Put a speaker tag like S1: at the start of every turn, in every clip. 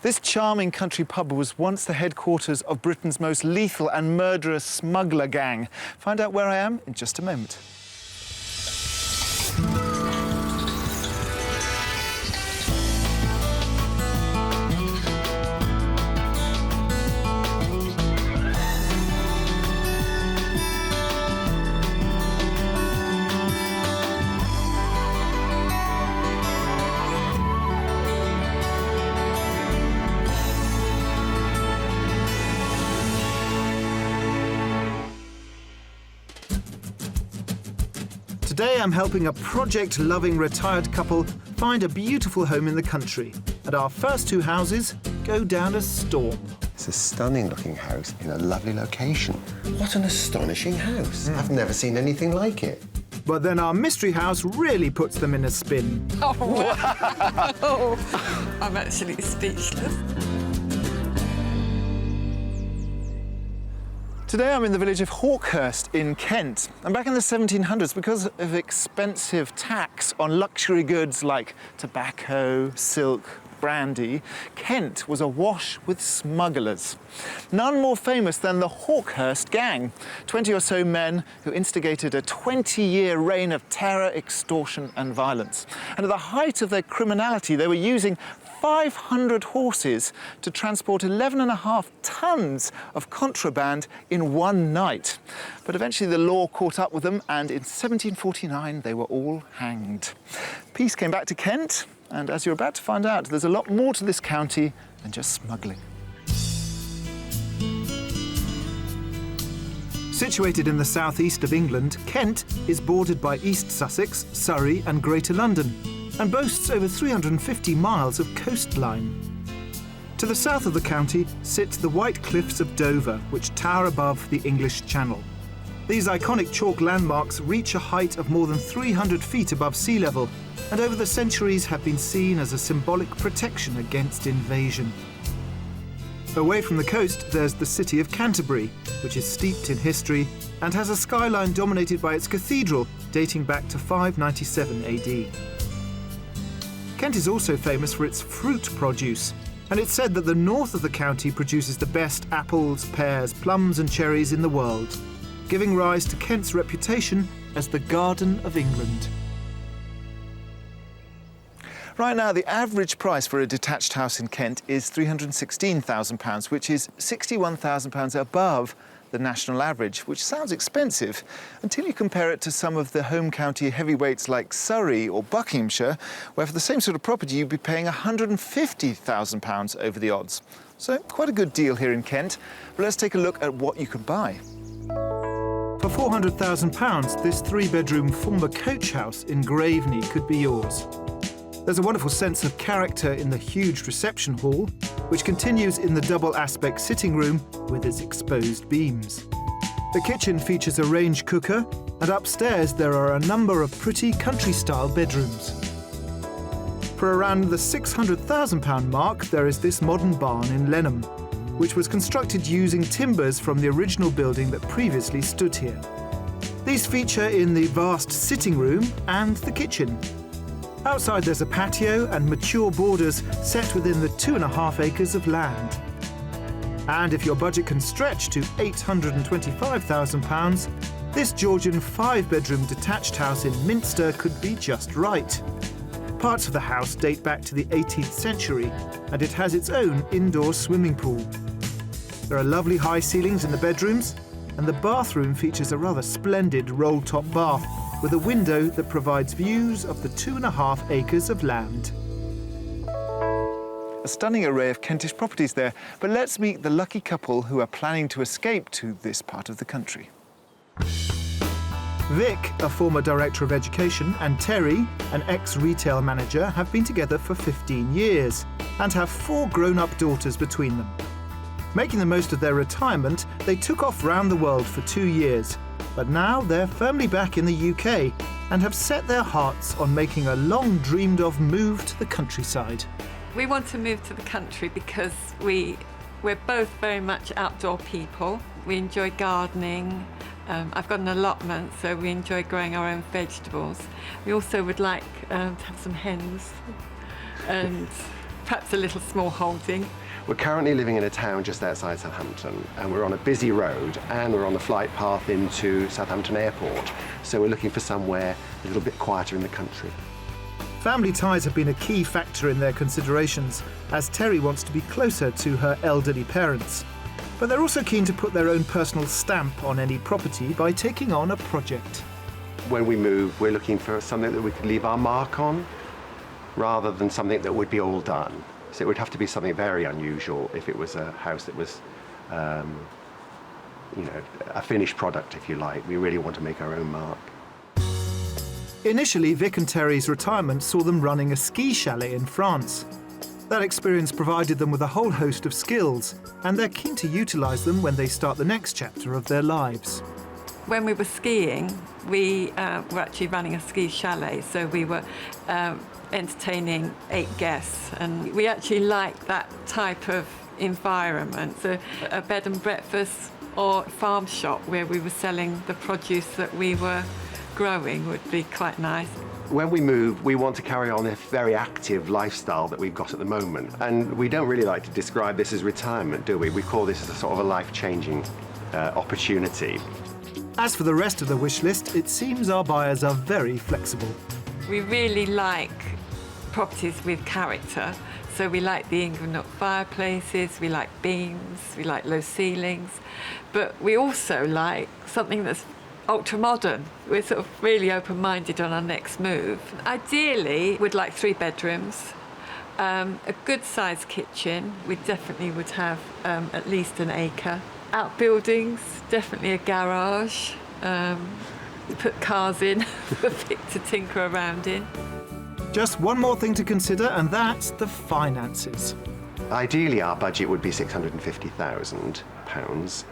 S1: This charming country pub was once the headquarters of Britain's most lethal and murderous smuggler gang. Find out where I am in just a moment. Today I'm helping a project-loving retired couple find a beautiful home in the country. And our first two houses go down a storm.
S2: It's a stunning-looking house in a lovely location. What an astonishing house. I've never seen anything like it.
S1: But then our mystery house really puts them in a spin.
S3: Oh, wow. I'm actually speechless.
S1: Today I'm in the village of Hawkhurst in Kent. And back in the 1700s, because of expensive tax on luxury goods like tobacco, silk, brandy, Kent was awash with smugglers. None more famous than the Hawkhurst gang, 20 or so men who instigated a 20-year reign of terror, extortion and violence. And at the height of their criminality, they were using 500 horses to transport 11.5 tons of contraband in one night. But eventually the law caught up with them, and in 1749 they were all hanged. Peace came back to Kent, and as you're about to find out, there's a lot more to this county than just smuggling. Situated in the southeast of England, Kent is bordered by East Sussex, Surrey and Greater London, and boasts over 350 miles of coastline. To the south of the county sit the White Cliffs of Dover, which tower above the English Channel. These iconic chalk landmarks reach a height of more than 300 feet above sea level, and over the centuries have been seen as a symbolic protection against invasion. Away from the coast, there's the city of Canterbury, which is steeped in history and has a skyline dominated by its cathedral dating back to 597 AD. Kent is also famous for its fruit produce, and it's said that the north of the county produces the best apples, pears, plums and cherries in the world, giving rise to Kent's reputation as the Garden of England. Right now, the average price for a detached house in Kent is £316,000, which is £61,000 above the national average, which sounds expensive until you compare it to some of the home county heavyweights like Surrey or Buckinghamshire, where for the same sort of property you'd be paying £150,000 over the odds. So quite a good deal here in Kent. But let's take a look at what you could buy. For £400,000, this three-bedroom former coach house in Graveney could be yours. There's a wonderful sense of character in the huge reception hall, which continues in the double-aspect sitting room with its exposed beams. The kitchen features a range cooker, and upstairs there are a number of pretty country-style bedrooms. For around the £600,000 mark, there is this modern barn in Lenham, which was constructed using timbers from the original building that previously stood here. These feature in the vast sitting room and the kitchen. Outside there's a patio and mature borders set within the 2.5 acres of land. And if your budget can stretch to £825,000, this Georgian 5-bedroom detached house in Minster could be just right. Parts of the house date back to the 18th century, and it has its own indoor swimming pool. There are lovely high ceilings in the bedrooms, and the bathroom features a rather splendid roll-top bath with a window that provides views of the 2.5 acres of land. A stunning array of Kentish properties there, but let's meet the lucky couple who are planning to escape to this part of the country. Vic, a former Director of Education, and Terry, an ex-retail manager, have been together for 15 years and have 4 grown-up daughters between them. Making the most of their retirement, they took off round the world for 2 years, but now they're firmly back in the UK and have set their hearts on making a long-dreamed-of move to the countryside.
S3: We want to move to the country because we're both very much outdoor people. We enjoy gardening. I've got an allotment, so we enjoy growing our own vegetables. We also would like to have some hens and perhaps a little small holding.
S2: We're currently living in a town just outside Southampton, and we're on a busy road, and we're on the flight path into Southampton Airport. So we're looking for somewhere a little bit quieter in the country.
S1: Family ties have been a key factor in their considerations, as Terry wants to be closer to her elderly parents. But they're also keen to put their own personal stamp on any property by taking on a project.
S2: When we move, we're looking for something that we could leave our mark on, rather than something that would be all done. So it would have to be something very unusual if it was a house that was, a finished product, if you like. We really want to make our own mark.
S1: Initially, Vic and Terry's retirement saw them running a ski chalet in France. That experience provided them with a whole host of skills, and they're keen to utilise them when they start the next chapter of their lives.
S3: When we were skiing, we were actually running a ski chalet, so we were entertaining 8 guests, and we actually liked that type of environment. So a bed and breakfast or farm shop where we were selling the produce that we were growing would be quite nice.
S2: When we move, we want to carry on a very active lifestyle that we've got at the moment. And we don't really like to describe this as retirement, do we? We call this as a sort of a life-changing opportunity.
S1: As for the rest of the wish list, it seems our buyers are very flexible.
S3: We really like properties with character. So we like the Inglenook fireplaces, we like beams, we like low ceilings, but we also like something that's ultra-modern. We're sort of really open-minded on our next move. Ideally, we'd like 3 bedrooms, a good-sized kitchen. We definitely would have at least an acre. Outbuildings, definitely a garage. Put cars in for Vic to tinker around in.
S1: Just one more thing to consider, and that's the finances.
S2: Ideally, our budget would be £650,000.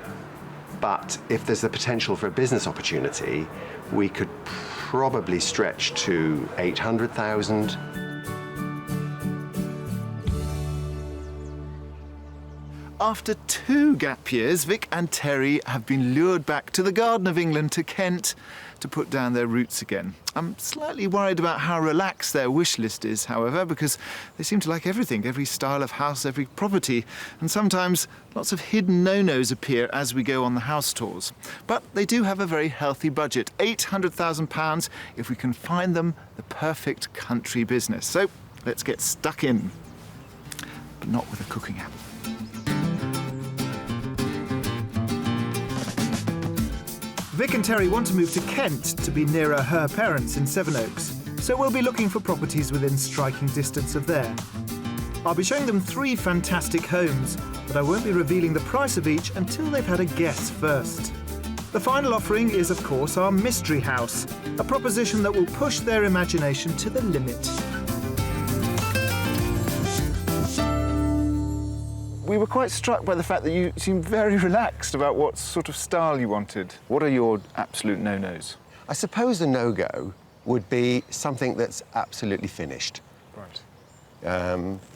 S2: But if there's the potential for a business opportunity, we could probably stretch to 800,000.
S1: After 2 gap years, Vic and Terry have been lured back to the Garden of England to Kent to put down their roots again. I'm slightly worried about how relaxed their wish list is, however, because they seem to like everything, every style of house, every property, and sometimes lots of hidden no-nos appear as we go on the house tours. But they do have a very healthy budget, £800,000, if we can find them the perfect country business. So let's get stuck in, but not with a cooking app. Vic and Terry want to move to Kent to be nearer her parents in Sevenoaks, so we'll be looking for properties within striking distance of there. I'll be showing them 3 fantastic homes, but I won't be revealing the price of each until they've had a guess first. The final offering is, of course, our mystery house, a proposition that will push their imagination to the limit. We were quite struck by the fact that you seemed very relaxed about what sort of style you wanted. What are your absolute no-nos?
S2: I suppose the no-go would be something that's absolutely finished.
S1: Right.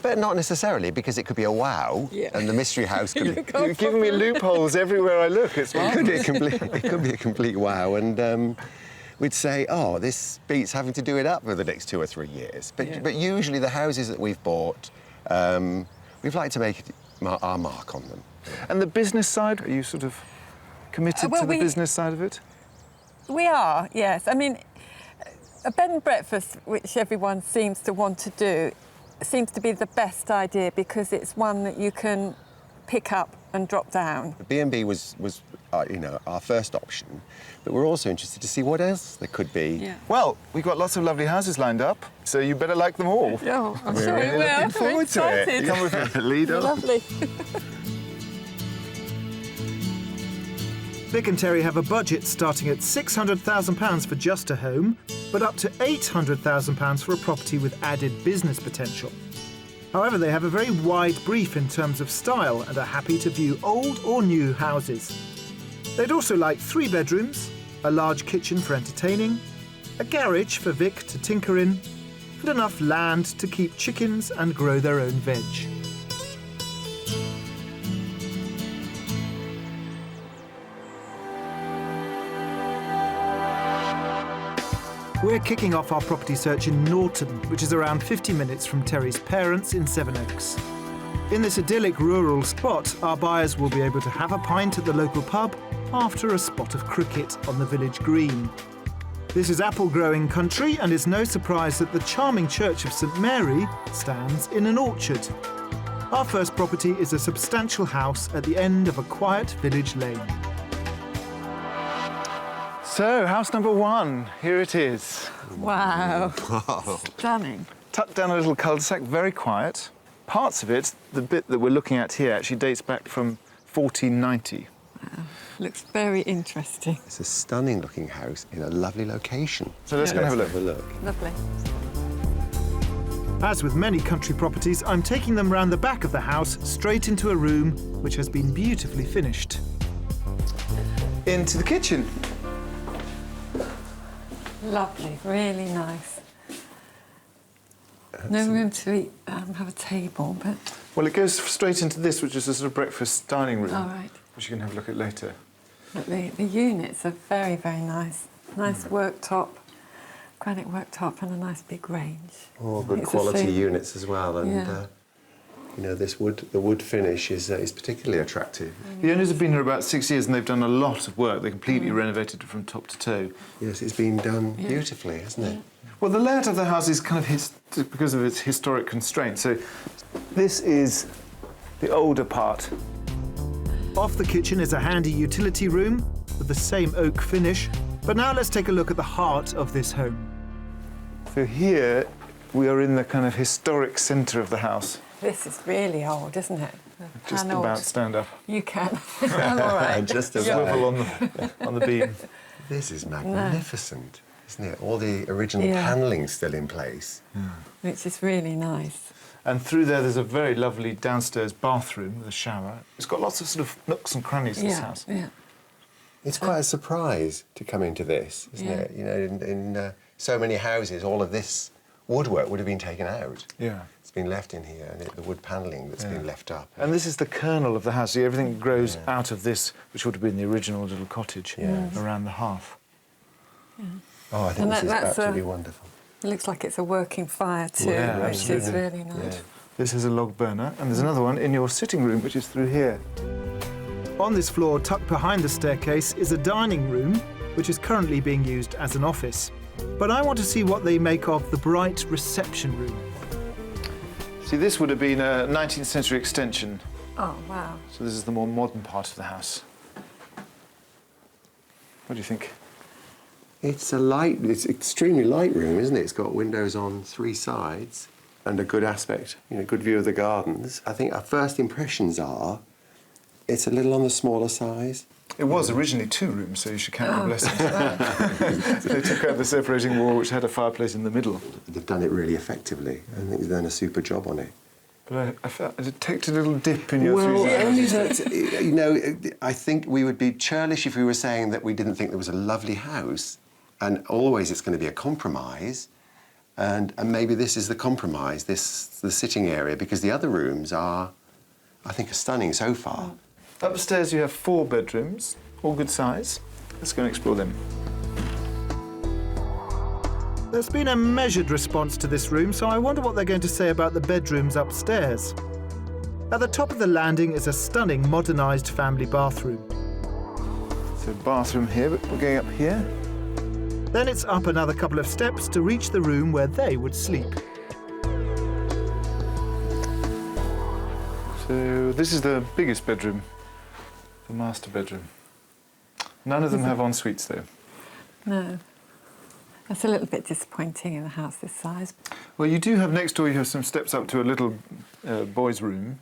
S2: But not necessarily, because it could be a wow, and the mystery house could be...
S1: You're giving me loopholes everywhere I look. It's
S2: It could be a complete wow, and we'd say, oh, this beats having to do it up for the next 2 or 3 years. But usually the houses that we've bought, we've liked to make our mark on them.
S1: And the business side, are you sort of committed to the business side of it?
S3: We are, yes. I mean, a bed and breakfast, which everyone seems to want to do, seems to be the best idea because it's one that you can pick up and drop down.
S2: The B&B was our first option, but we're also interested to see what else there could be.
S3: Yeah.
S1: Well, we've got lots of lovely houses lined up, so you better like them all.
S3: Oh, I'm
S1: We're
S3: sure
S1: really
S3: we will.
S1: looking forward to it. Come with me, lead on.
S3: Lovely.
S1: Vic and Terry have a budget starting at £600,000 for just a home, but up to £800,000 for a property with added business potential. However, they have a very wide brief in terms of style and are happy to view old or new houses. They'd also like 3 bedrooms, a large kitchen for entertaining, a garage for Vic to tinker in, and enough land to keep chickens and grow their own veg. We're kicking off our property search in Norton, which is around 50 minutes from Terry's parents in Sevenoaks. In this idyllic rural spot, our buyers will be able to have a pint at the local pub after a spot of cricket on the village green. This is apple-growing country, and it's no surprise that the charming Church of St Mary stands in an orchard. Our first property is a substantial house at the end of a quiet village lane. So, house number 1, here it is.
S3: Wow. Stunning.
S1: Tucked down a little cul-de-sac, very quiet. Parts of it, the bit that we're looking at here, actually dates back from 1490.
S3: Wow. Looks very interesting.
S2: It's a stunning looking house in a lovely location.
S1: So let's go and have a look.
S3: Lovely.
S1: As with many country properties, I'm taking them round the back of the house, straight into a room which has been beautifully finished. Into the kitchen.
S3: Lovely, really nice. No room to eat, have a table, but...
S1: Well, it goes straight into this, which is a sort of breakfast dining room,
S3: All right.
S1: which you can have a look at later.
S3: But the units are very, very nice. Nice worktop, granite worktop, and a nice big range.
S2: Oh, good
S3: It's a
S2: quality
S3: shame.
S2: units as well, and
S3: Yeah.
S2: you know, the wood finish is particularly attractive.
S1: The owners have been here about 6 years, and they've done a lot of work. They completely renovated it from top to toe.
S2: Yes, it's been done beautifully, hasn't it?
S1: Well, the layout of the house is kind of because of its historic constraints. So this is the older part. Off the kitchen is a handy utility room with the same oak finish. But now let's take a look at the heart of this home. So here we are in the kind of historic centre of the house.
S3: This is really old, isn't it?
S1: Just
S3: Panelled.
S1: about stand up.
S3: You can. I'm all right.
S2: Just about.
S1: Swivel on the beam.
S2: This is magnificent, isn't it? All the original
S3: Yeah.
S2: panelling still in place.
S3: Which is really nice.
S1: And through there's a very lovely downstairs bathroom with a shower. It's got lots of sort of nooks and crannies, this house.
S3: Yeah.
S2: It's quite a surprise to come into this, isn't
S3: Yeah.
S2: it? You know, in so many houses, all of this woodwork would have been taken out.
S1: Yeah.
S2: It's been left in here, and the wood panelling that's been left up.
S1: And this is the kernel of the house. So everything grows out of this, which would have been the original little cottage around the hearth.
S2: Oh, I think
S3: And
S2: this is
S3: that's
S2: absolutely wonderful.
S3: It looks like it's a working fire too,
S1: Yeah,
S3: which is
S1: absolutely.
S3: really nice.
S2: Yeah.
S1: This is a log burner, and there's another one in your sitting room, which is through here. On this floor, tucked behind the staircase, is a dining room, which is currently being used as an office. But I want to see what they make of the bright reception room. See, this would have been a 19th century extension.
S3: Oh, wow.
S1: So this is the more modern part of the house. What do you think?
S2: It's extremely light room, isn't it? It's got windows on 3 sides and a good aspect, you know, good view of the gardens. I think our first impressions are it's a little on the smaller size.
S1: It was originally 2 rooms, so you should count your blessings. They took out the separating wall, which had a fireplace in the middle.
S2: They've done it really effectively. I think they've done a super job on it.
S1: But I felt it takes a little dip in your
S2: Well,
S1: 3
S2: only that, you know, I think we would be churlish if we were saying that we didn't think there was a lovely house, and always it's going to be a compromise, and maybe this is the compromise, the sitting area, because the other rooms are, I think, are stunning so far.
S1: Upstairs you have 4 bedrooms, all good size. Let's go and explore them. There's been a measured response to this room, so I wonder what they're going to say about the bedrooms upstairs. At the top of the landing is a stunning modernised family bathroom. So bathroom here, but we're going up here. Then it's up another couple of steps to reach the room where they would sleep. So this is the biggest bedroom, the master bedroom. None of them have en suites though.
S3: No. That's a little bit disappointing in a house this size.
S1: Well, you do have next door, you have some steps up to a little boys' room.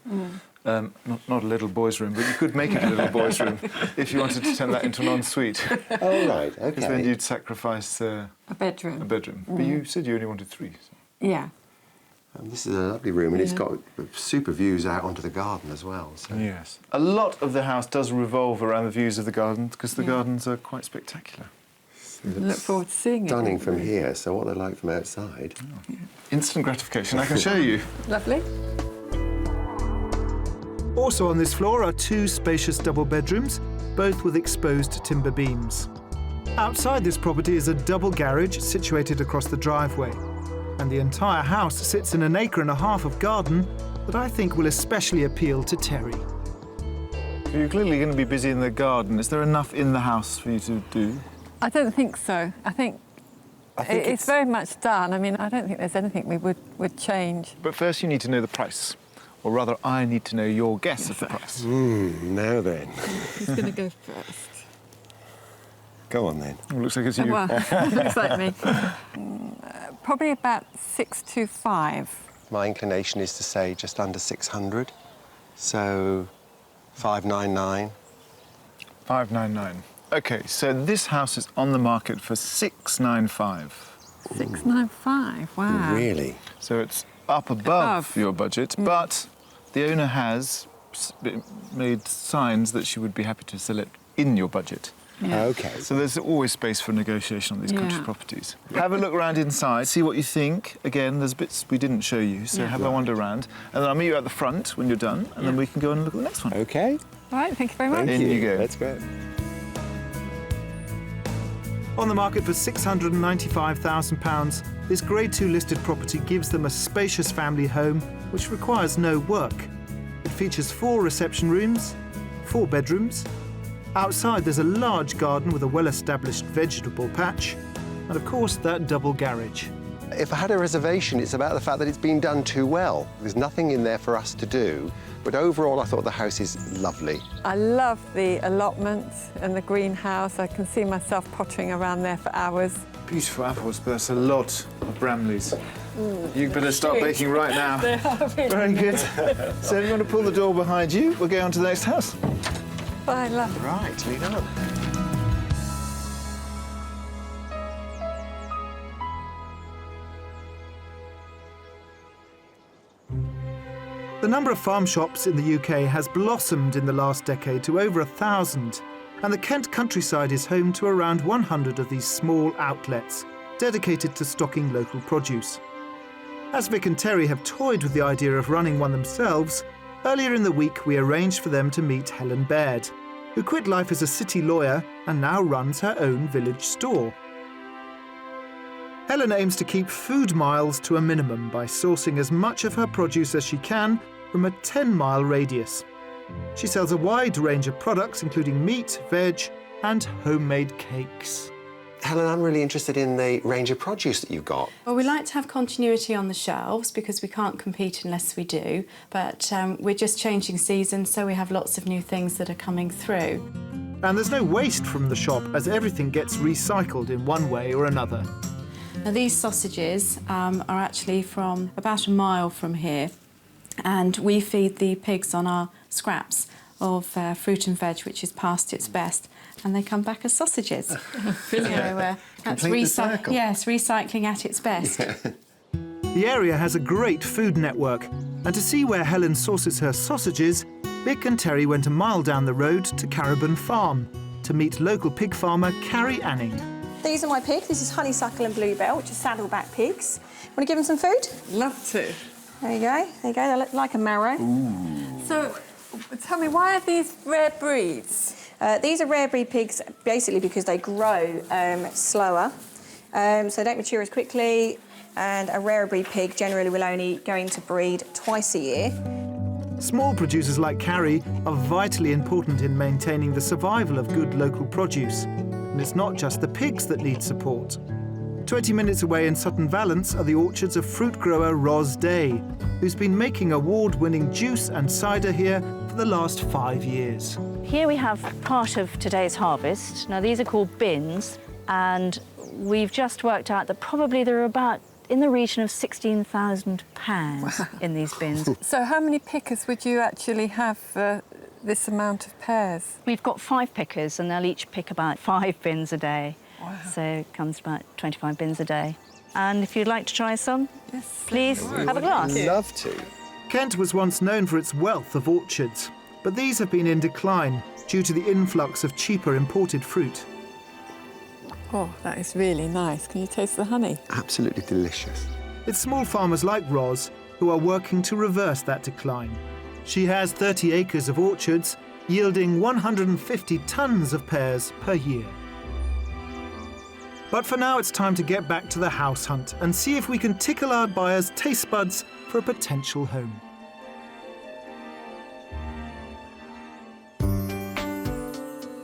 S1: Not a little boys' room, but you could make it a little boys' room if you wanted to turn that into an en-suite.
S2: Oh, right, okay.
S1: Because then you'd sacrifice
S3: A bedroom.
S1: a bedroom. But you said you only wanted 3. So.
S3: Yeah.
S2: This is a lovely room, and it's got super views out onto the garden as well. So.
S1: Yes. A lot of the house does revolve around the views of the garden, because the gardens are quite spectacular.
S3: Look forward to seeing it.
S2: Stunning from here, so what they're like from outside.
S1: Instant gratification, I can show you.
S3: Lovely.
S1: Also on this floor are 2 spacious double bedrooms, both with exposed timber beams. Outside this property is a double garage situated across the driveway, and the entire house sits in an acre and a half of garden that I think will especially appeal to Terry. You're clearly going to be busy in the garden. Is there enough in the house for you to do?
S3: I don't think so. I think it's very much done. I mean, I don't think there's anything we would change.
S1: But first you need to know the price. Or rather, I need to know your guess of the price.
S2: Now then.
S3: Who's going to go first?
S2: Go on then.
S1: It looks like it's you.
S3: Well, looks like me. Probably about 625.
S2: My inclination is to say just under 600. So 599.
S1: 599. OK, so this house is on the market for 695.
S3: 695, wow.
S2: Really?
S1: So it's up above your budget, but the owner has made signs that she would be happy to sell it in your budget.
S3: Yeah.
S2: OK.
S1: So there's always space for negotiation on these country properties. Have a look around inside, see what you think. Again, there's bits we didn't show you, so have a wander around. And then I'll meet you at the front when you're done, and then we can go and look at the next one.
S2: OK.
S3: All right, thank you very much.
S1: In you go.
S2: Let's go.
S1: On the market for £695,000, this Grade 2 listed property gives them a spacious family home which requires no work. It features 4 reception rooms, 4 bedrooms. Outside there's a large garden with a well-established vegetable patch, and of course that double garage.
S2: If I had a reservation, it's about the fact that it's been done too well. There's nothing in there for us to do, but overall I thought the house is lovely.
S3: I love the allotments and the greenhouse. I can see myself pottering around there for hours.
S1: Beautiful apples, but that's a lot of Bramleys. You better start baking right now.
S3: They are really
S1: Very good. So if you want to pull the door behind you, we'll go on to the next house.
S3: I love
S2: Right, lead on.
S1: The number of farm shops in the UK has blossomed in the last decade to over 1,000, and the Kent countryside is home to around 100 of these small outlets dedicated to stocking local produce. As Vic and Terry have toyed with the idea of running one themselves, earlier in the week we arranged for them to meet Helen Baird, who quit life as a city lawyer and now runs her own village store. Helen aims to keep food miles to a minimum by sourcing as much of her produce as she can from a 10-mile radius. She sells a wide range of products, including meat, veg, and homemade cakes.
S2: Helen, I'm really interested in the range of produce that you've got.
S4: Well, we like to have continuity on the shelves because we can't compete unless we do, but we're just changing seasons, so we have lots of new things that are coming through.
S1: And there's no waste from the shop, as everything gets recycled in one way or another.
S4: Now, these sausages are actually from about a mile from here, and we feed the pigs on our scraps of fruit and veg, which is past its best, and they come back as sausages. So, that's
S2: Complete the circle.
S4: Yes, recycling at its best.
S1: The area has a great food network, and to see where Helen sources her sausages, Vic and Terry went a mile down the road to Carabin Farm to meet local pig farmer Carrie Anning.
S5: These are my pigs. This is honeysuckle and bluebell, which are saddleback pigs. Want to give them some food?
S3: Love to.
S5: There you go. There you go. They look like a marrow.
S3: So, tell me, why are these rare breeds?
S5: These are rare breed pigs basically because they grow slower, so they don't mature as quickly, and a rare breed pig generally will only go into breed twice a year.
S1: Small producers like Carrie are vitally important in maintaining the survival of good local produce. And it's not just the pigs that need support. 20 minutes away in Sutton Valence are the orchards of fruit grower Ros Day, who's been making award-winning juice and cider here for the last 5 years.
S6: Here we have part of today's harvest. Now, these are called bins, and we've just worked out that probably there are about in the region of £16,000 in these bins.
S3: So how many pickers would you actually have for this amount of pears?
S6: We've got 5 pickers, and they'll each pick about 5 bins a day.
S3: Wow.
S6: So it comes to about 25 bins a day. And if you'd like to try some,
S3: Yes,
S6: please have a glass.
S2: I'd love to.
S1: Kent was once known for its wealth of orchards, but these have been in decline due to the influx of cheaper imported fruit.
S3: Oh, that is really nice. Can you taste the honey?
S2: Absolutely delicious.
S1: It's small farmers like Ros who are working to reverse that decline. She has 30 acres of orchards, yielding 150 tonnes of pears per year. But for now, it's time to get back to the house hunt and see if we can tickle our buyers' taste buds for a potential home.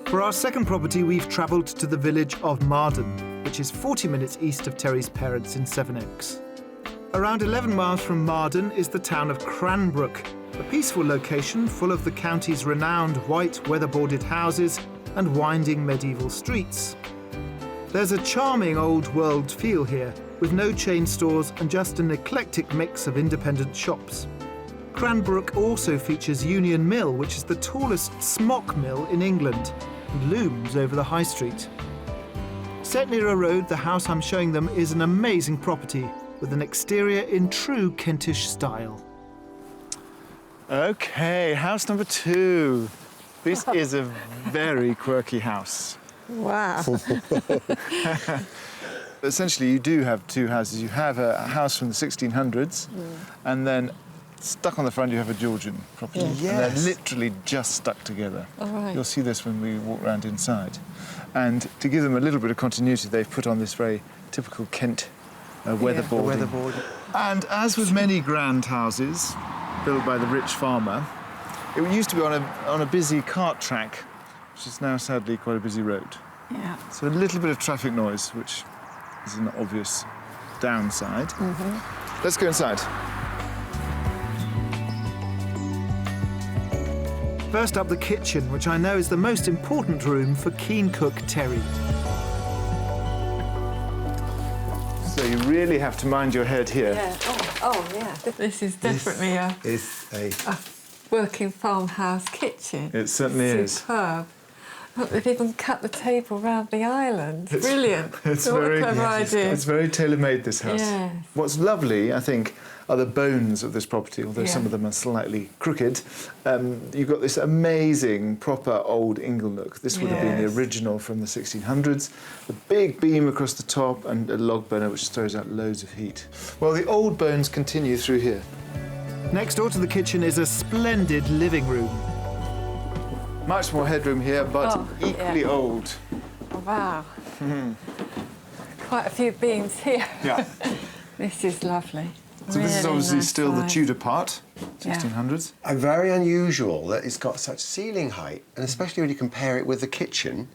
S1: For our second property, we've travelled to the village of Marden, which is 40 minutes east of Terry's parents in Sevenoaks. Around 11 miles from Marden is the town of Cranbrook, a peaceful location full of the county's renowned white weatherboarded houses and winding medieval streets. There's a charming old-world feel here, with no chain stores and just an eclectic mix of independent shops. Cranbrook also features Union Mill, which is the tallest smock mill in England, and looms over the high street. Set near a road, the house I'm showing them is an amazing property with an exterior in true Kentish style. OK, house number 2. This is a very quirky house.
S5: Wow.
S1: Essentially, you do have 2 houses. You have a house from the 1600s, and then stuck on the front, you have a Georgian property.
S5: Yeah.
S1: And they're literally just stuck together.
S5: All right.
S1: You'll see this when we walk around inside. And to give them a little bit of continuity, they've put on this very typical Kent weatherboarding. And as with many grand houses built by the rich farmer, it used to be on a busy cart track, which is now sadly quite a busy road.
S3: Yeah.
S1: So a little bit of traffic noise, which is an obvious downside. Let's go inside. First up, the kitchen, which I know is the most important room for keen cook Terry. So you really have to mind your head here.
S3: Yeah. Oh, yeah. This is definitely a working farmhouse kitchen.
S1: It certainly is.
S3: Superb. Look, they've even cut the table round the island. Brilliant.
S1: It's
S3: What
S1: very,
S3: a clever idea.
S1: It's very tailor-made, this house.
S3: Yes.
S1: What's lovely, I think, are the bones of this property, although some of them are slightly crooked. You've got this amazing, proper old ingle nook. This would have been the original from the 1600s. The big beam across the top and a log burner which throws out loads of heat. Well, the old bones continue through here. Next door to the kitchen is a splendid living room. Much more headroom here, but equally old.
S3: Oh, wow. Quite a few beams here.
S1: Yeah.
S3: This is lovely.
S1: So this is
S3: Really
S1: obviously
S3: nice
S1: still the
S3: size.
S1: Tudor part, 1600s.
S2: Very unusual that it's got such ceiling height, and especially when you compare it with the kitchen,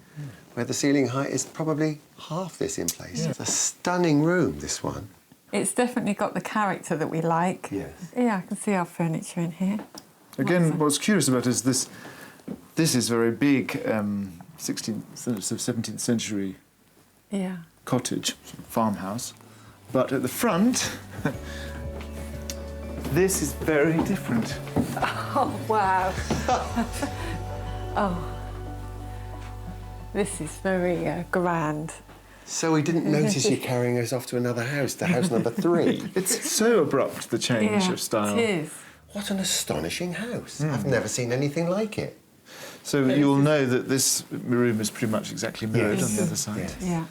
S2: where the ceiling height is probably half this in place.
S1: Yeah.
S2: It's a stunning room, this one.
S3: It's definitely got the character that we like.
S2: Yes.
S3: Yeah, I can see our furniture in here.
S1: Again, what's curious about it is this. This is very big, 17th century cottage, farmhouse, but at the front, this is very different.
S3: Oh, wow. Oh. This is very grand.
S2: So we didn't notice you carrying us off to another house, to house number 3.
S1: It's so abrupt, the change of style.
S3: It is.
S2: What an astonishing house. I've never seen anything like it.
S1: So you'll know that this room is pretty much exactly mirrored on the other side.
S2: Yes.
S3: Yeah.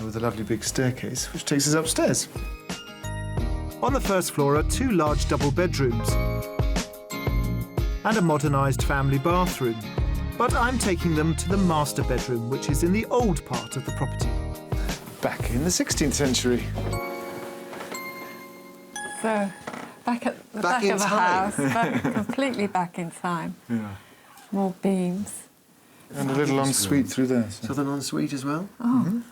S1: With a lovely big staircase, which takes us upstairs. On the first floor are 2 large double bedrooms and a modernised family bathroom. But I'm taking them to the master bedroom, which is in the old part of the property. Back in the 16th century.
S3: So, back at the back
S2: in
S3: of the
S2: time.
S3: house, completely back in time.
S1: Yeah.
S3: More beams.
S1: And a little ensuite through there. So.
S2: Southern ensuite as well?
S3: Oh,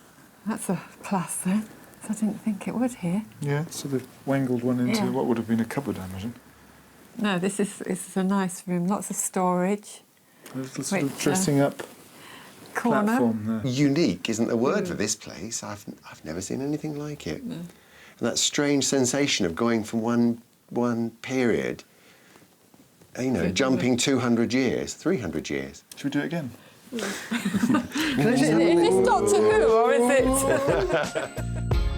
S3: that's a plus then. I didn't think it would here.
S1: Yeah, so they've wangled one into what would have been a cupboard, I imagine.
S3: No, this is a nice room. Lots of storage.
S1: A little sort of dressing up
S3: Corner.
S1: platform there.
S2: Unique isn't the word for this place. I've never seen anything like it. And that strange sensation of going from one period, you know, jumping 200 years, 300 years.
S1: Should we do it again?
S3: Is this Doctor Who or is it?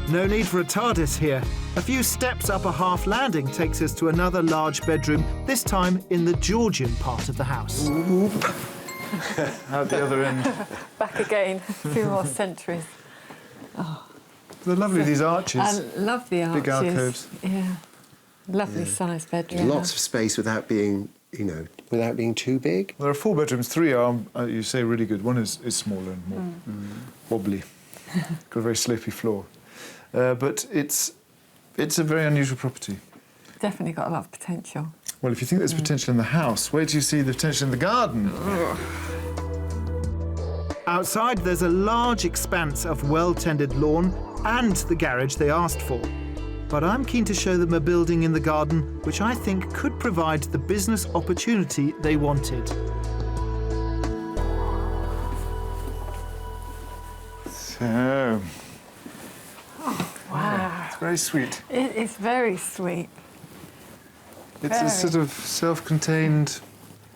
S1: No need for a TARDIS here. A few steps up a half landing takes us to another large bedroom, this time in the Georgian part of the house. Out the other end.
S3: Back again, a few more centuries.
S1: They're lovely, these arches.
S3: I love the arches.
S1: Big alcoves.
S3: Yeah. Lovely sized bedroom.
S2: Lots of space without being, you know, without being too big.
S1: There are 4 bedrooms. 3 are, you say, really good. One is smaller and more wobbly. Got a very slopey floor. But it's a very unusual property.
S3: Definitely got a lot of potential.
S1: Well, if you think there's potential in the house, where do you see the potential in the garden?
S7: Outside, there's a large expanse of well-tended lawn and the garage they asked for. But I'm keen to show them a building in the garden which I think could provide the business opportunity they wanted.
S1: So,
S3: Wow.
S1: it's very sweet.
S3: It is very sweet.
S1: It's a
S3: Very.
S1: sort of self-contained,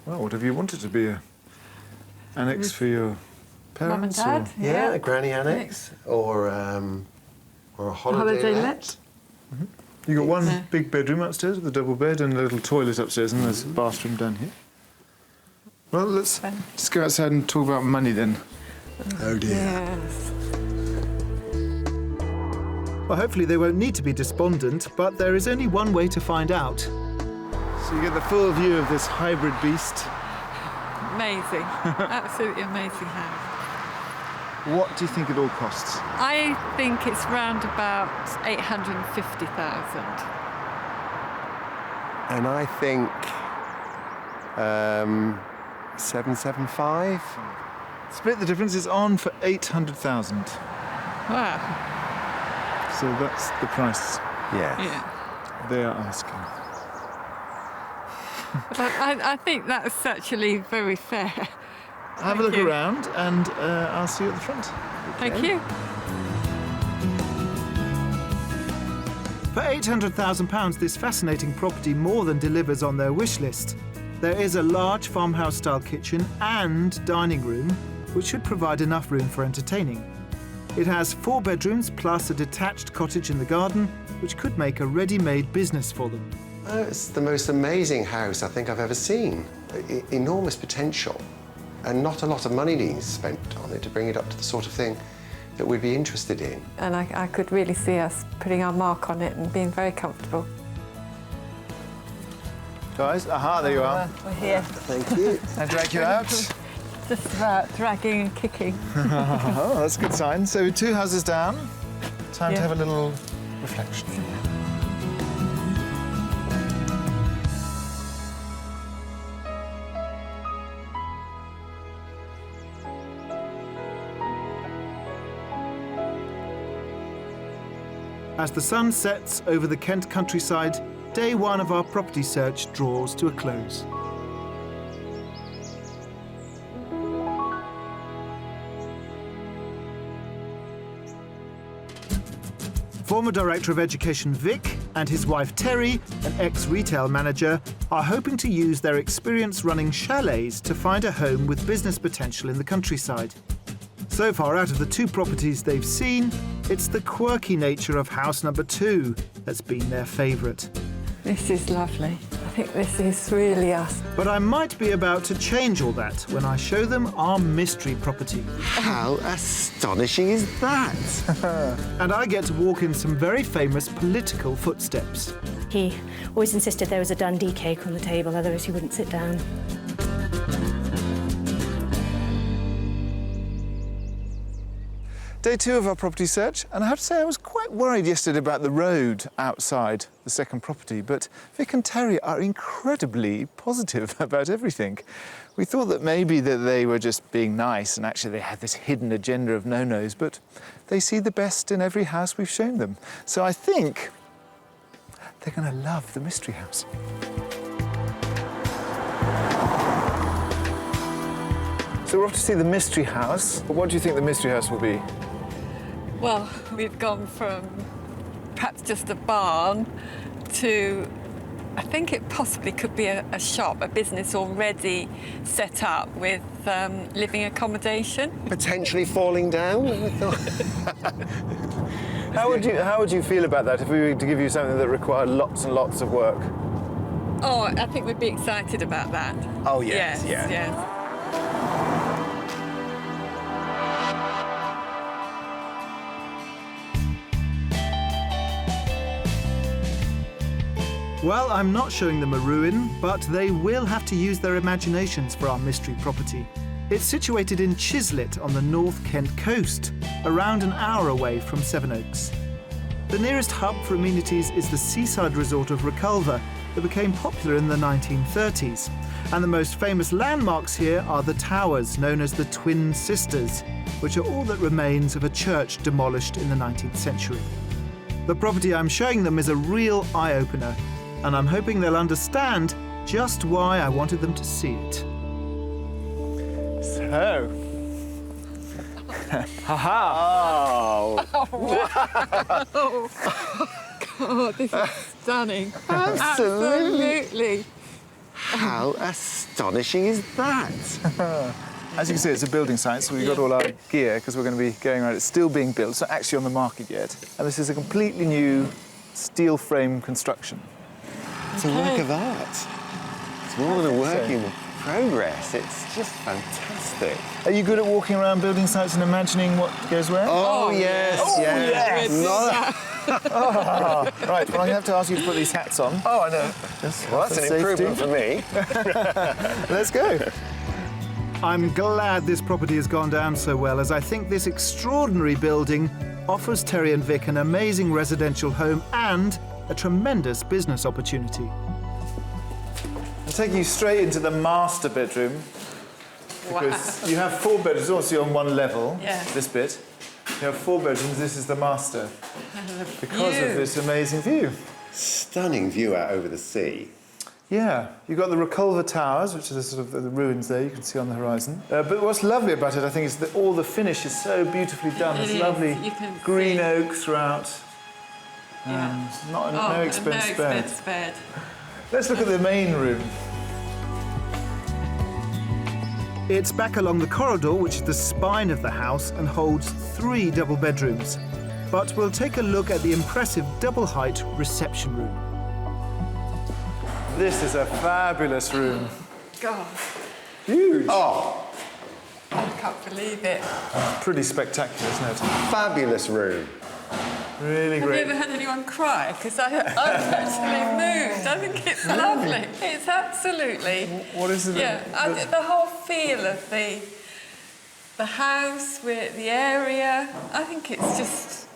S1: well, whatever you want it to be, a annex for your parents.
S3: Mum and Dad.
S2: Yeah, a granny annex or a holiday let.
S1: You got one
S3: Yeah.
S1: big bedroom upstairs with a double bed and a little toilet upstairs, and there's a bathroom down here. Well, let's just go outside and talk about money then.
S2: Oh dear.
S3: Yes.
S7: Well, hopefully they won't need to be despondent, but there is only one way to find out.
S1: So you get the full view of this hybrid beast.
S3: Amazing. Absolutely amazing house.
S1: What do you think it all costs?
S3: I think it's round about 850,000.
S2: And I think 775.
S1: Split the difference is on for 800,000.
S3: Wow.
S1: So that's the price
S2: Yes.
S3: Yeah.
S1: they are asking.
S3: But I think that's actually very fair.
S1: Have a look
S3: you.
S1: around, and I'll see you at the front.
S3: Thank you.
S7: For £800,000, this fascinating property more than delivers on their wish list. There is a large farmhouse-style kitchen and dining room, which should provide enough room for entertaining. It has 4 bedrooms plus a detached cottage in the garden, which could make a ready-made business for them.
S2: It's the most amazing house I think I've ever seen. Enormous potential, and not a lot of money needs spent on it to bring it up to the sort of thing that we'd be interested in.
S3: And I could really see us putting our mark on it and being very comfortable.
S1: Guys, aha, there you are.
S3: We're here.
S2: Thank you.
S1: I drag you out.
S3: Just about dragging and kicking.
S1: Oh, that's a good sign. So 2 houses down. Time to
S3: Yeah.
S1: have a little reflection.
S7: As the sun sets over the Kent countryside, day 1 of our property search draws to a close. Former Director of Education Vic and his wife Terry, an ex-retail manager, are hoping to use their experience running chalets to find a home with business potential in the countryside. So far, out of the 2 properties they've seen, it's the quirky nature of house number 2 that's been their favourite.
S3: This is lovely. I think this is really us.
S7: But I might be about to change all that when I show them our mystery property.
S2: How astonishing is that?
S7: And I get to walk in some very famous political footsteps.
S8: He always insisted there was a Dundee cake on the table, otherwise he wouldn't sit down.
S1: Day 2 of our property search, and I have to say I was quite worried yesterday about the road outside the second property, but Vic and Terry are incredibly positive about everything. We thought that maybe that they were just being nice and actually they had this hidden agenda of no-nos, but they see the best in every house we've shown them. So I think they're going to love the mystery house. So we're off to see the mystery house. What do you think the mystery house will be?
S3: Well, we've gone from perhaps just a barn to, I think it possibly could be a shop, a business already set up with living accommodation.
S2: Potentially falling down?
S1: How would you feel about that if we were to give you something that required lots and lots of work?
S3: Oh, I think we'd be excited about that.
S2: Oh, yes,
S3: Yes,
S2: yeah.
S3: yes.
S7: Well, I'm not showing them a ruin, but they will have to use their imaginations for our mystery property. It's situated in Chislett on the North Kent coast, around an hour away from Sevenoaks. The nearest hub for amenities is the seaside resort of Reculver that became popular in the 1930s. And the most famous landmarks here are the towers, known as the Twin Sisters, which are all that remains of a church demolished in the 19th century. The property I'm showing them is a real eye-opener, and I'm hoping they'll understand just why I wanted them to see it.
S1: So. Ha-ha!
S2: Oh,
S3: God, this is stunning.
S2: Absolutely.
S3: Absolutely.
S2: how astonishing is that?
S1: As you can see, it's a building site, so we've got all our gear because we're going to be going around. It's still being built. It's not actually on the market yet. And this is a completely new steel frame construction.
S2: It's a work of art. It's more than a work in progress. It's just fantastic.
S1: Are you good at walking around building sites and imagining what goes where?
S2: Oh, yes, yes.
S1: Oh, right, well, I'm going to have to ask you to put these hats on.
S2: Oh, I know. Well, that's an improvement for me.
S1: Let's go.
S7: I'm glad this property has gone down so well, as I think this extraordinary building offers Terry and Vic an amazing residential home and a tremendous business opportunity.
S1: I'm taking you straight into the master bedroom because you have 4 bedrooms, also on one level, this bit. You have 4 bedrooms, this is the master because of this amazing view.
S2: Stunning view out over the sea.
S1: Yeah, you've got the Reculver Towers, which are the sort of the ruins there you can see on the horizon. But what's lovely about it, I think, is that all the finish is so beautifully done. There's lovely green oak throughout. No expense spared. Let's look at the main room.
S7: It's back along the corridor, which is the spine of the house and holds 3 double bedrooms. But we'll take a look at the impressive double-height reception room.
S1: This is a fabulous room.
S3: God,
S1: Huge.
S2: Oh,
S3: I can't believe it.
S1: Pretty spectacular, isn't it?
S2: fabulous room.
S1: Really
S3: Have
S1: great.
S3: you ever had anyone cry? Because I'm actually moved. I think it's lovely. It's absolutely...
S1: What is it?
S3: The whole feel of the house, the area. I think it's just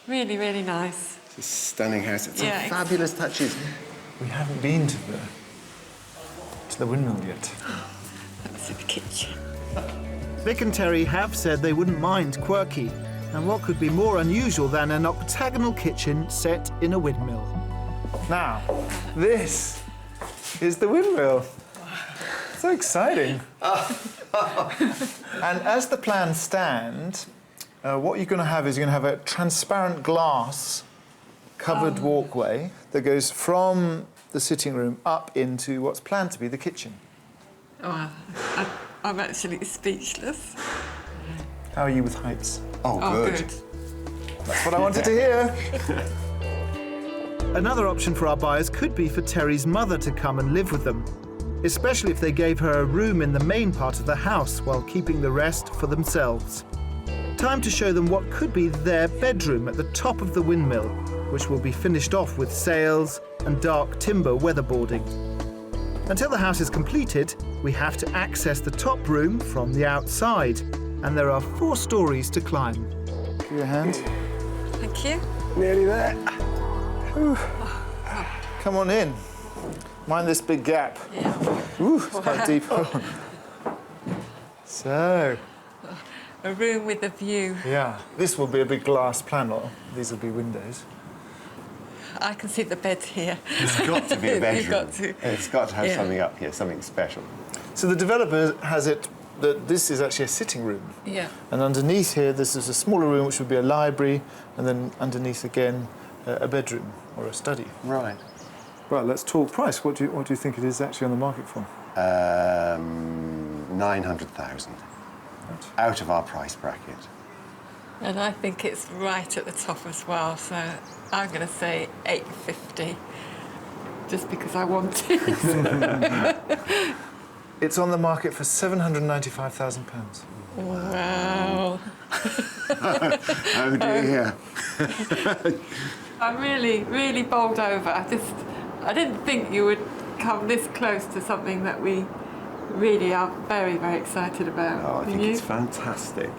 S3: really, really nice.
S2: It's a stunning house. It's some
S3: Yeah,
S2: fabulous touches.
S1: We haven't been to the windmill yet.
S3: That's the kitchen.
S7: Vic and Terry have said they wouldn't mind quirky, and what could be more unusual than an octagonal kitchen set in a windmill?
S1: Now, this is the windmill. So exciting. And as the plans stand, what you're going to have is you're going to have a transparent glass covered walkway that goes from the sitting room up into what's planned to be the kitchen.
S3: Oh, I'm actually speechless.
S1: How are you with heights?
S2: Oh, good.
S1: That's what I wanted to hear.
S7: Another option for our buyers could be for Terry's mother to come and live with them, especially if they gave her a room in the main part of the house while keeping the rest for themselves. Time to show them what could be their bedroom at the top of the windmill, which will be finished off with sails and dark timber weatherboarding. Until the house is completed, we have to access the top room from the outside, and there are 4 stories to climb.
S1: Give you a hand.
S3: Thank you.
S2: Nearly there.
S1: Come on in. Mind this big gap.
S3: Yeah.
S1: Ooh, it's quite deep. So,
S3: A room with a view.
S1: yeah, this will be a big glass panel. These will be windows.
S3: I can see the bed here.
S2: It's got to be a bedroom.
S3: You've got to.
S2: It's got to have
S3: Yeah.
S2: something up here, something special.
S1: So the developer has it that this is actually a sitting room.
S3: Yeah.
S1: And underneath here, this is a smaller room, which would be a library, and then underneath again, a bedroom or a study.
S2: Right.
S1: Right, let's talk price. What do you think it is actually on the market for?
S2: 900,000. Out of our price bracket.
S3: And I think it's right at the top as well, so I'm going to say 850, just because I want it.
S1: It's on the market for £795,000.
S3: Wow.
S2: Oh dear.
S3: I'm really, really bowled over. I didn't think you would come this close to something that we really are very, very excited about.
S2: Oh, I think it's fantastic.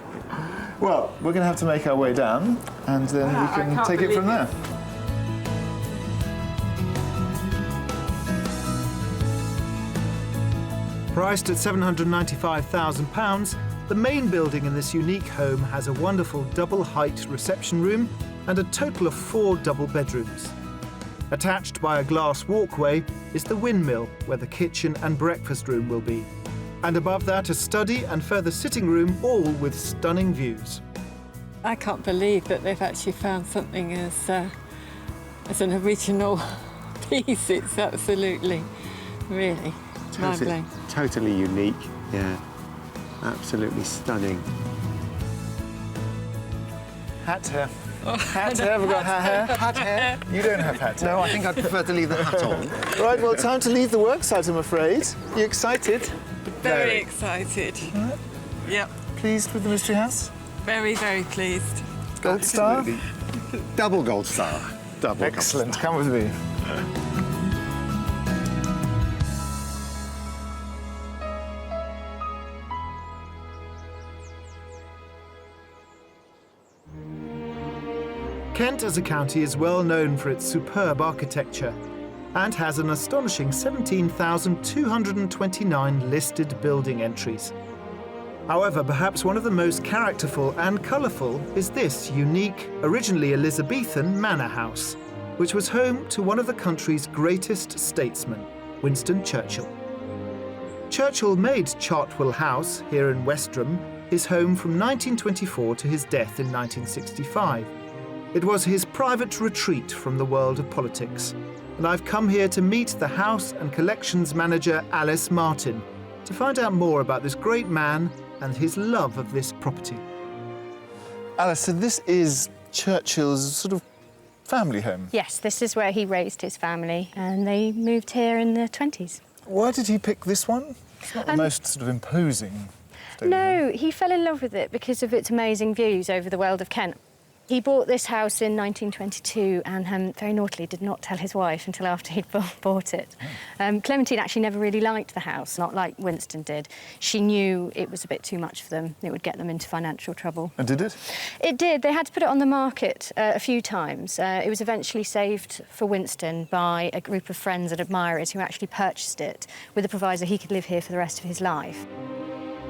S1: Well, we're going to have to make our way down, and then
S3: Wow,
S1: we
S3: I
S1: can
S3: can't
S1: take it from
S3: believe
S1: there.
S7: Priced at £795,000, the main building in this unique home has a wonderful double-height reception room and a total of 4 double bedrooms. Attached by a glass walkway is the windmill, where the kitchen and breakfast room will be. And above that, a study and further sitting room, all with stunning views.
S3: I can't believe that they've actually found something as an original piece. It's absolutely, really mind-blowing.
S2: Totally unique, yeah. Absolutely stunning.
S1: Hat hair. Hat hair, we've got hat hair.
S2: Hat hair?
S1: You don't have hat hair.
S2: No, I think I'd prefer to leave the hat on.
S1: Right, well, time to leave the worksite, I'm afraid. You excited?
S3: Very excited. Yep,
S1: Pleased with the Mystery House?
S3: very, very pleased.
S1: Gold star?
S2: Absolutely. Double gold star. Double
S1: Excellent,
S2: gold star.
S1: come with me.
S7: Kent as a county is well known for its superb architecture and has an astonishing 17,229 listed building entries. However, perhaps one of the most characterful and colourful is this unique, originally Elizabethan manor house, which was home to one of the country's greatest statesmen, Winston Churchill. Churchill made Chartwell House, here in Westerham, his home from 1924 to his death in 1965. It was his private retreat from the world of politics, and I've come here to meet the house and collections manager Alice Martin to find out more about this great man and his love of this property.
S1: Alice, so this is Churchill's sort of family home.
S8: Yes, this is where he raised his family, and they moved here in the 20s.
S1: Why did he pick this one? It's not the most sort of imposing stone.
S8: No, he fell in love with it because of its amazing views over the Weald of Kent. He bought this house in 1922 and very naughtily did not tell his wife until after he'd bought it. Clementine actually never really liked the house, not like Winston did. She knew it was a bit too much for them. It would get them into financial trouble.
S1: And did it?
S8: It did. They had to put it on the market a few times. It was eventually saved for Winston by a group of friends and admirers who actually purchased it with the proviso he could live here for the rest of his life.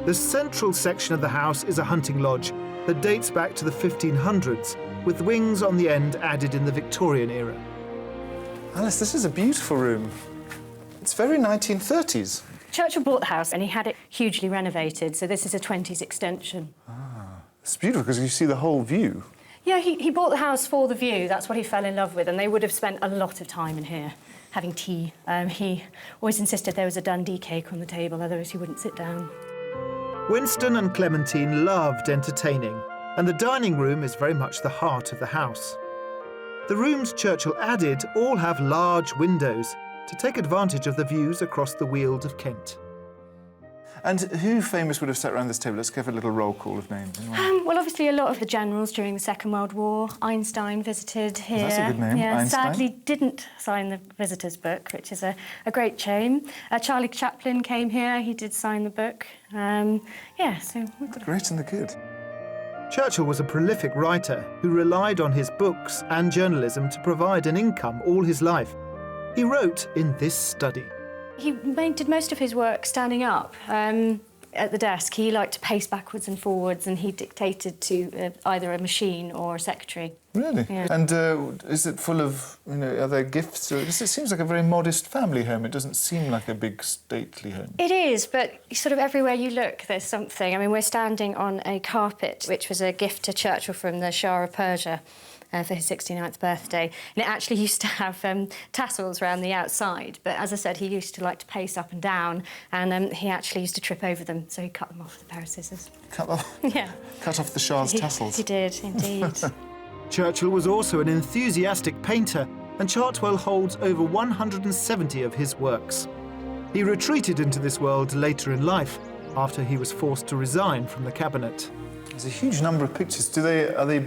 S7: The central section of the house is a hunting lodge that dates back to the 1500s, with wings on the end added in the Victorian era.
S1: Alice, this is a beautiful room. It's very 1930s.
S8: Churchill bought the house and he had it hugely renovated, so this is a 20s extension.
S1: It's beautiful because you see the whole view.
S8: Yeah, he bought the house for the view. That's what he fell in love with, and they would have spent a lot of time in here having tea. He always insisted there was a Dundee cake on the table, otherwise he wouldn't sit down.
S7: Winston and Clementine loved entertaining, and the dining room is very much the heart of the house. The rooms Churchill added all have large windows to take advantage of the views across the Weald of Kent.
S1: And who famous would have sat around this table? Let's give a little roll call of names.
S8: Well, obviously, a lot of the generals during the Second World War. Einstein visited here.
S1: That's a good name,
S8: Yeah,
S1: Einstein.
S8: sadly didn't sign the visitor's book, which is a great shame. Charlie Chaplin came here. He did sign the book. Yeah, so we've got
S1: Great and the good.
S7: Churchill was a prolific writer who relied on his books and journalism to provide an income all his life. He wrote in this study.
S8: He did most of his work standing up at the desk. He liked to pace backwards and forwards, and he dictated to either a machine or a secretary.
S1: Really?
S8: Yeah.
S1: And is it full of, are there gifts? It seems like a very modest family home. It doesn't seem like a big stately home.
S8: It is, but sort of everywhere you look, there's something. I mean, we're standing on a carpet, which was a gift to Churchill from the Shah of Persia for his 69th birthday. And it actually used to have tassels around the outside, but as I said, he used to like to pace up and down, and he actually used to trip over them, so he cut them off with a pair of scissors.
S1: Cut off?
S8: Yeah.
S1: Cut off the Shah's tassels.
S8: He did, indeed.
S7: Churchill was also an enthusiastic painter, and Chartwell holds over 170 of his works. He retreated into this world later in life, after he was forced to resign from the cabinet.
S1: There's a huge number of pictures. Are they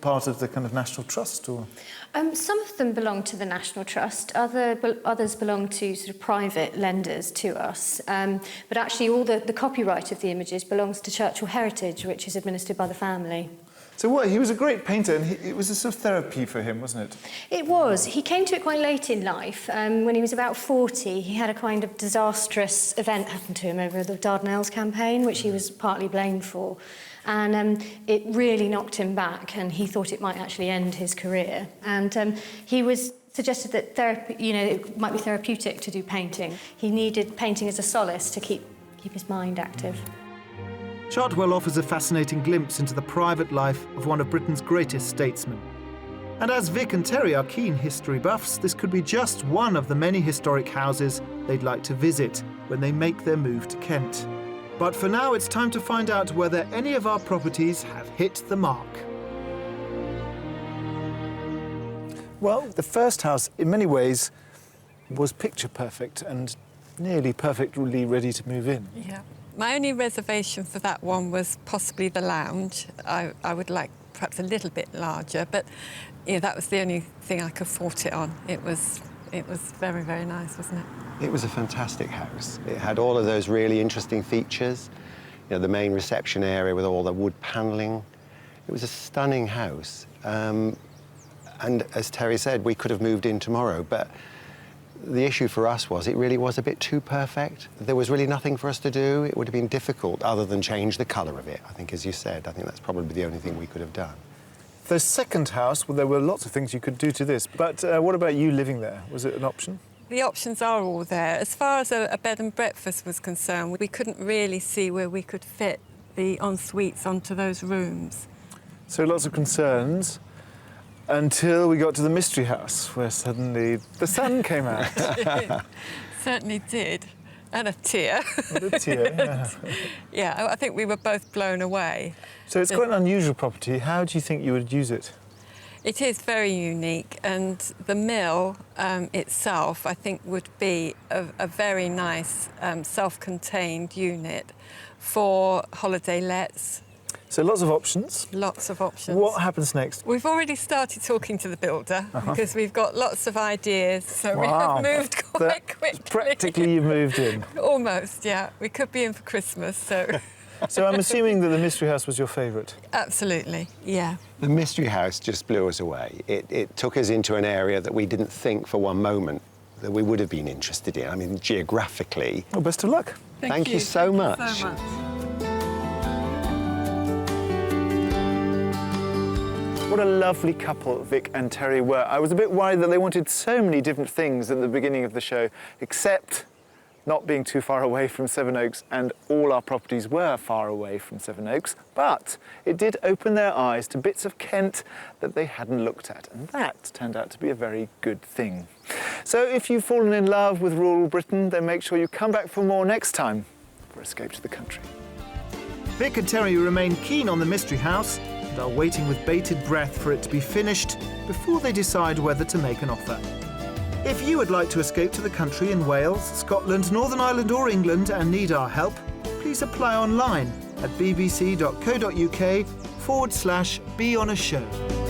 S1: part of the kind of National Trust, or...?
S8: Some of them belong to the National Trust, others belong to sort of private lenders to us. But actually all the copyright of the images belongs to Churchill Heritage, which is administered by the family.
S1: So what, he was a great painter, and it was a sort of therapy for him, wasn't it?
S8: It was. He came to it quite late in life. When he was about 40, he had a kind of disastrous event happen to him over the Dardanelles campaign, which he was partly blamed for. And it really knocked him back, and he thought it might actually end his career. And he was suggested that therapy, it might be therapeutic to do painting. He needed painting as a solace to keep his mind active.
S7: Chartwell offers a fascinating glimpse into the private life of one of Britain's greatest statesmen. And as Vic and Terry are keen history buffs, this could be just one of the many historic houses they'd like to visit when they make their move to Kent. But for now, it's time to find out whether any of our properties have hit the mark.
S1: Well, the first house, in many ways, was picture perfect and nearly perfectly ready to move in.
S3: Yeah. My only reservation for that one was possibly the lounge. I would like perhaps a little bit larger, but that was the only thing I could fault it on. It was very, very nice, wasn't it?
S2: It was a fantastic house. It had all of those really interesting features. The main reception area with all the wood panelling. It was a stunning house. And as Terry said, we could have moved in tomorrow, but the issue for us was it really was a bit too perfect. There was really nothing for us to do. It would have been difficult other than change the colour of it. I think, as you said, I think that's probably the only thing we could have done.
S1: The second house, well, there were lots of things you could do to this, but what about you living there? Was it an option?
S3: The options are all there. As far as a bed and breakfast was concerned, we couldn't really see where we could fit the en-suites onto those rooms.
S1: So lots of concerns. Until we got to the mystery house, where suddenly the sun came out.
S3: Certainly did. And a tear.
S1: And a tear, yeah.
S3: Yeah, I think we were both blown away.
S1: So it's quite an unusual property. How do you think you would use it?
S3: It is very unique, and the mill itself, I think, would be a very nice self-contained unit for holiday lets.
S1: So lots of options.
S3: Lots of options.
S1: What happens next?
S3: We've already started talking to the builder because we've got lots of ideas, so we have moved quite quickly.
S1: Practically you've moved in.
S3: Almost, yeah. We could be in for Christmas, so...
S1: So I'm assuming that the mystery house was your favourite?
S3: Absolutely, yeah.
S2: The mystery house just blew us away. It took us into an area that we didn't think for one moment that we would have been interested in. I mean, geographically.
S1: Well, best of luck.
S2: Thank you so much.
S3: Thank you so much.
S1: What a lovely couple Vic and Terry were. I was a bit worried that they wanted so many different things at the beginning of the show, except not being too far away from Sevenoaks, and all our properties were far away from Sevenoaks, but it did open their eyes to bits of Kent that they hadn't looked at, and that turned out to be a very good thing. So if you've fallen in love with rural Britain, then make sure you come back for more next time for Escape to the Country.
S7: Vic and Terry remain keen on the mystery house and are waiting with bated breath for it to be finished before they decide whether to make an offer. If you would like to escape to the country in Wales, Scotland, Northern Ireland or England and need our help, please apply online at bbc.co.uk/beonashow.